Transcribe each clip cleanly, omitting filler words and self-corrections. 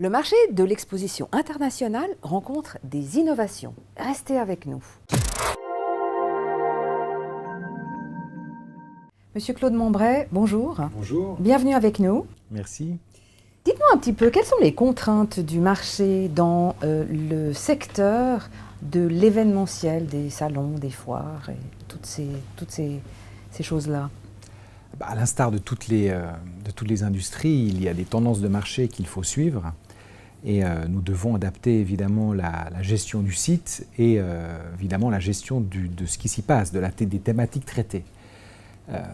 Le marché de l'exposition internationale rencontre des innovations. Restez avec nous. Monsieur Claude Mombray, bonjour. Bonjour. Bienvenue avec nous. Merci. Dites-moi un petit peu, quelles sont les contraintes du marché dans le secteur de l'événementiel, des salons, des foires et toutes ces choses-là? À l'instar de toutes les industries, il y a des tendances de marché qu'il faut suivre. Et nous devons adapter évidemment la gestion du site et évidemment la gestion de ce qui s'y passe, des thématiques traitées.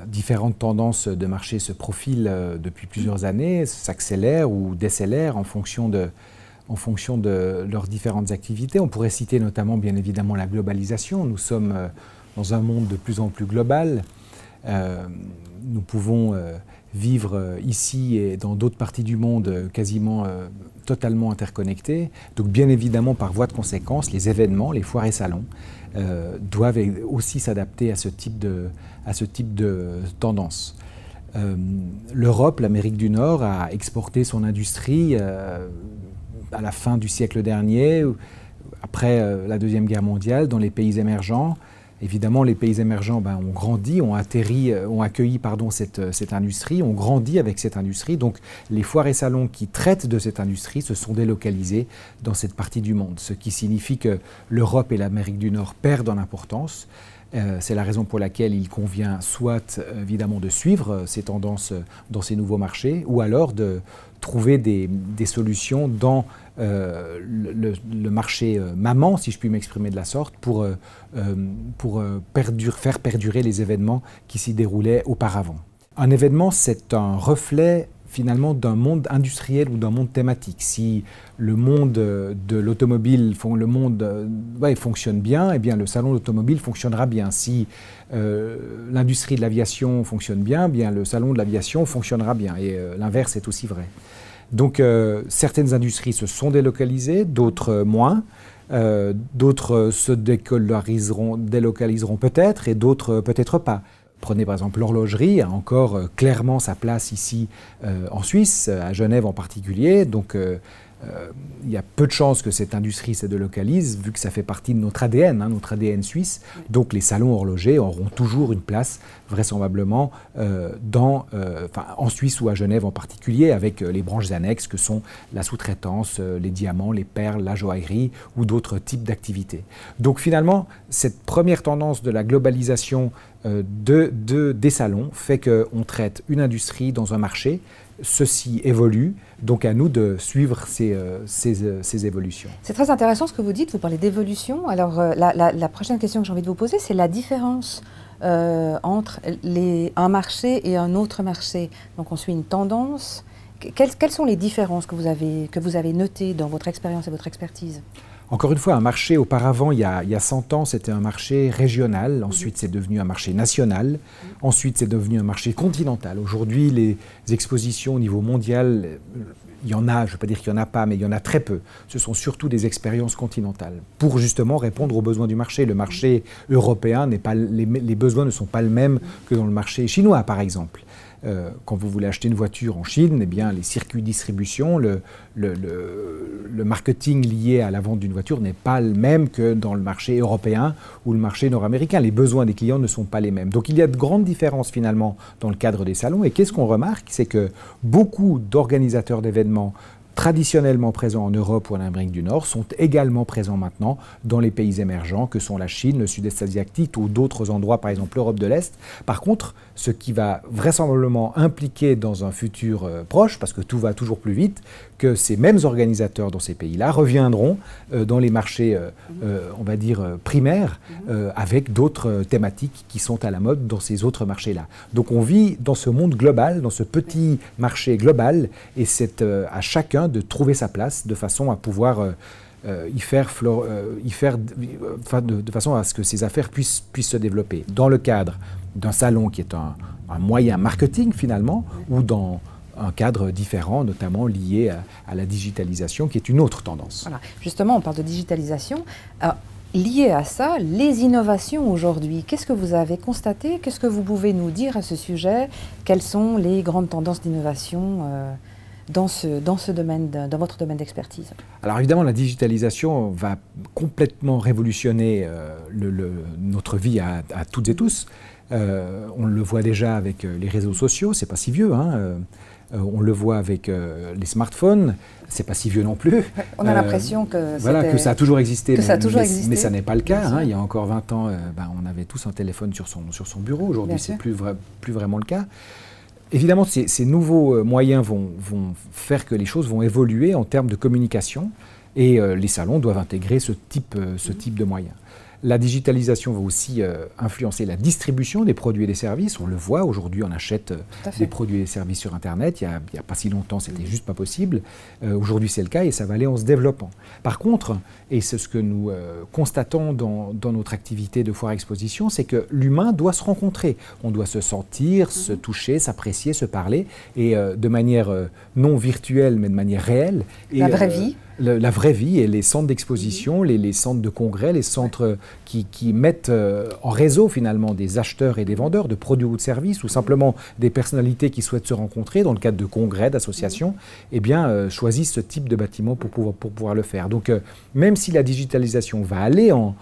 Différentes tendances de marché se profilent depuis plusieurs années, s'accélèrent ou décélèrent en fonction de leurs différentes activités. On pourrait citer notamment bien évidemment la globalisation. Nous sommes dans un monde de plus en plus global. Nous pouvons vivre ici et dans d'autres parties du monde quasiment totalement interconnectés. Donc bien évidemment, par voie de conséquence, les événements, les foires et salons doivent aussi s'adapter à ce type de tendance. L'Europe, l'Amérique du Nord a exporté son industrie à la fin du siècle dernier, après la Deuxième Guerre mondiale, dans les pays émergents. Évidemment, les pays émergents ont grandi, ont accueilli cette industrie, ont grandi avec cette industrie. Donc, les foires et salons qui traitent de cette industrie se sont délocalisés dans cette partie du monde, ce qui signifie que l'Europe et l'Amérique du Nord perdent en importance. C'est la raison pour laquelle il convient soit évidemment de suivre ces tendances dans ces nouveaux marchés, ou alors de trouver des solutions dans le marché maman, si je puis m'exprimer de la sorte, pour faire perdurer les événements qui s'y déroulaient auparavant. Un événement, c'est un reflet finalement d'un monde industriel ou d'un monde thématique. Si le monde de l'automobile fonctionne bien, eh bien le salon de l'automobile fonctionnera bien. Si l'industrie de l'aviation fonctionne bien, eh bien le salon de l'aviation fonctionnera bien. Et l'inverse est aussi vrai. Donc certaines industries se sont délocalisées, d'autres moins. D'autres se délocaliseront peut-être et d'autres peut-être pas. Prenez par exemple l'horlogerie, a encore clairement sa place ici en Suisse, à Genève en particulier. Donc il y a peu de chances que cette industrie se délocalise, vu que ça fait partie de notre ADN, notre ADN suisse. Donc les salons horlogers auront toujours une place, vraisemblablement, en Suisse ou à Genève en particulier, avec les branches annexes que sont la sous-traitance, les diamants, les perles, la joaillerie ou d'autres types d'activités. Donc finalement, cette première tendance de la globalisation des salons fait qu'on traite une industrie dans un marché. Ceci évolue, donc à nous de suivre ces évolutions. C'est très intéressant ce que vous dites, vous parlez d'évolution. Alors la prochaine question que j'ai envie de vous poser, c'est la différence entre un marché et un autre marché. Donc on suit une tendance. Quelles sont les différences que vous avez notées dans votre expérience et votre expertise ? Encore une fois, un marché auparavant, il y a 100 ans, c'était un marché régional. Ensuite, c'est devenu un marché national. Ensuite, c'est devenu un marché continental. Aujourd'hui, les expositions au niveau mondial, il y en a, je ne veux pas dire qu'il n'y en a pas, mais il y en a très peu. Ce sont surtout des expériences continentales pour justement répondre aux besoins du marché. Le marché européen, les besoins ne sont pas les mêmes que dans le marché chinois, par exemple. Quand vous voulez acheter une voiture en Chine, eh bien, les circuits de distribution, le marketing lié à la vente d'une voiture n'est pas le même que dans le marché européen ou le marché nord-américain. Les besoins des clients ne sont pas les mêmes. Donc il y a de grandes différences finalement dans le cadre des salons. Et qu'est-ce qu'on remarque? C'est que beaucoup d'organisateurs d'événements traditionnellement présents en Europe ou en Amérique du Nord sont également présents maintenant dans les pays émergents que sont la Chine, le sud-est asiatique ou d'autres endroits, par exemple l'Europe de l'Est. Par contre, ce qui va vraisemblablement impliquer dans un futur proche, parce que tout va toujours plus vite, que ces mêmes organisateurs dans ces pays-là reviendront dans les marchés, on va dire, primaires, avec d'autres thématiques qui sont à la mode dans ces autres marchés-là. Donc on vit dans ce monde global, dans ce petit marché global, et c'est à chacun de trouver sa place de façon à pouvoir de façon à ce que ces affaires puissent se développer. Dans le cadre d'un salon qui est un moyen marketing finalement, ou dans un cadre différent, notamment lié à la digitalisation, qui est une autre tendance. Voilà. Justement, on parle de digitalisation. Lié à ça, les innovations aujourd'hui, qu'est-ce que vous avez constaté? Qu'est-ce que vous pouvez nous dire à ce sujet? Quelles sont les grandes tendances d'innovation dans votre domaine d'expertise? Alors évidemment, la digitalisation va complètement révolutionner notre vie à toutes et tous. On le voit déjà avec les réseaux sociaux, c'est pas si vieux, hein. On le voit avec les smartphones, c'est pas si vieux non plus. On a l'impression que, que ça a toujours existé, mais ça n'est pas le cas. Hein. Il y a encore 20 ans, on avait tous un téléphone sur son bureau. Aujourd'hui, c'est plus vraiment le cas. Évidemment, ces nouveaux moyens vont faire que les choses vont évoluer en termes de communication et les salons doivent intégrer ce type de moyens. La digitalisation va aussi influencer la distribution des produits et des services. On le voit, aujourd'hui, on achète des produits et des services sur Internet. Il n'y a pas si longtemps, c'était juste pas possible. Aujourd'hui, c'est le cas et ça va aller en se développant. Par contre, et c'est ce que nous constatons dans notre activité de foire exposition, c'est que l'humain doit se rencontrer. On doit se sentir, se toucher, s'apprécier, se parler, et de manière non virtuelle, mais de manière réelle. La vraie vie. La vraie vie et les centres d'exposition, les centres de congrès, les centres qui mettent en réseau finalement des acheteurs et des vendeurs de produits ou de services, ou simplement des personnalités qui souhaitent se rencontrer dans le cadre de congrès, d'associations, choisissent ce type de bâtiment pour pouvoir le faire. Donc même si la digitalisation va aller en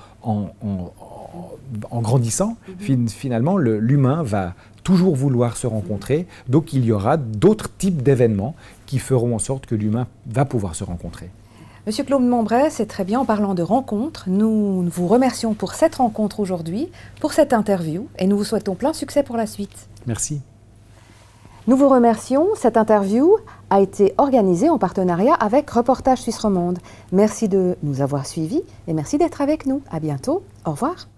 grandissant, finalement l'humain va toujours vouloir se rencontrer, donc il y aura d'autres types d'événements qui feront en sorte que l'humain va pouvoir se rencontrer. Monsieur Claude Monbray, c'est très bien. En parlant de rencontres, nous vous remercions pour cette rencontre aujourd'hui, pour cette interview, et nous vous souhaitons plein succès pour la suite. Merci. Nous vous remercions. Cette interview a été organisée en partenariat avec Reportage Suisse Romande. Merci de nous avoir suivis et merci d'être avec nous. À bientôt. Au revoir.